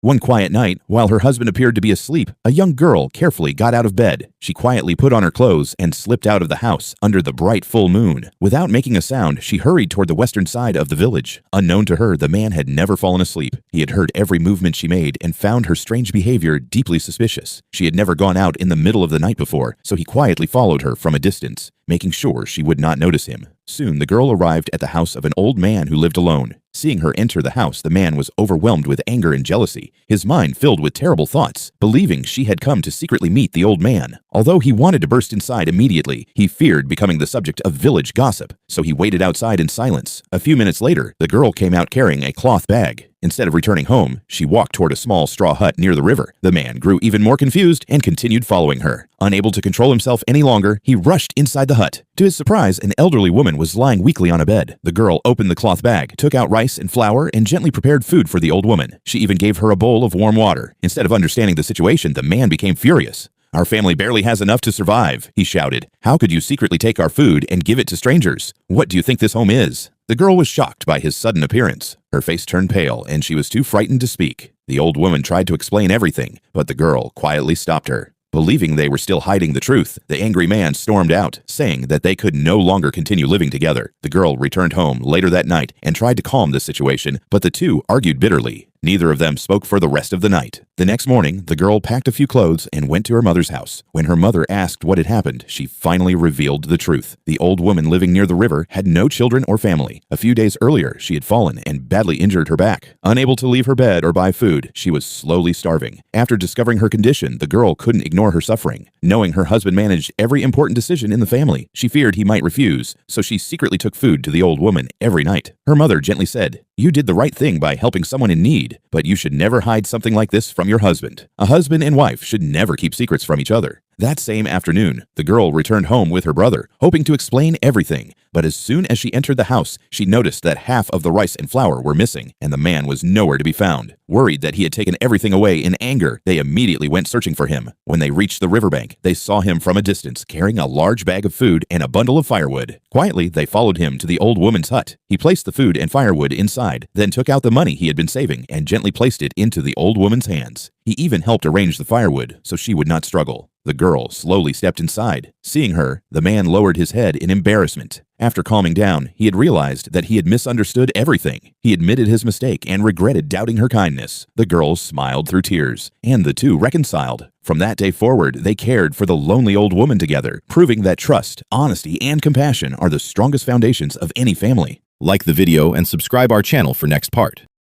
One quiet night, while her husband appeared to be asleep, a young girl carefully got out of bed. She quietly put on her clothes and slipped out of the house under the bright full moon. Without making a sound, she hurried toward the western side of the village. Unknown to her, the man had never fallen asleep. He had heard every movement she made and found her strange behavior deeply suspicious. She had never gone out in the middle of the night before, so he quietly followed her from a distance, making sure she would not notice him. Soon the girl arrived at the house of an old man who lived alone. Seeing her enter the house, the man was overwhelmed with anger and jealousy, his mind filled with terrible thoughts, believing she had come to secretly meet the old man. Although he wanted to burst inside immediately, he feared becoming the subject of village gossip, so he waited outside in silence. A few minutes later, the girl came out carrying a cloth bag. Instead of returning home, she walked toward a small straw hut near the river. The man grew even more confused and continued following her. Unable to control himself any longer, he rushed inside the hut. To his surprise, an elderly woman was lying weakly on a bed. The girl opened the cloth bag, took out rice and flour, and gently prepared food for the old woman. She even gave her a bowl of warm water. Instead of understanding the situation, the man became furious. "Our family barely has enough to survive," he shouted. "How could you secretly take our food and give it to strangers? What do you think this home is?" The girl was shocked by his sudden appearance. Her face turned pale, and she was too frightened to speak. The old woman tried to explain everything, but the girl quietly stopped her. Believing they were still hiding the truth, the angry man stormed out, saying that they could no longer continue living together. The girl returned home later that night and tried to calm the situation, but the two argued bitterly. Neither of them spoke for the rest of the night. The next morning, the girl packed a few clothes and went to her mother's house. When her mother asked what had happened, she finally revealed the truth. The old woman living near the river had no children or family. A few days earlier, she had fallen and badly injured her back. Unable to leave her bed or buy food, she was slowly starving. After discovering her condition, the girl couldn't ignore her suffering. Knowing her husband managed every important decision in the family, she feared he might refuse, so she secretly took food to the old woman every night. Her mother gently said, "You did the right thing by helping someone in need, but you should never hide something like this from your husband. A husband and wife should never keep secrets from each other." That same afternoon, the girl returned home with her brother, hoping to explain everything. But as soon as she entered the house, she noticed that half of the rice and flour were missing, and the man was nowhere to be found. Worried that he had taken everything away in anger, they immediately went searching for him. When they reached the riverbank, they saw him from a distance, carrying a large bag of food and a bundle of firewood. Quietly, they followed him to the old woman's hut. He placed the food and firewood inside, then took out the money he had been saving and gently placed it into the old woman's hands. He even helped arrange the firewood so she would not struggle. The girl slowly stepped inside. Seeing her, the man lowered his head in embarrassment. After calming down, he had realized that he had misunderstood everything. He admitted his mistake and regretted doubting her kindness. The girl smiled through tears, and the two reconciled. From that day forward, they cared for the lonely old woman together, proving that trust, honesty, and compassion are the strongest foundations of any family. Like the video and subscribe our channel for next part.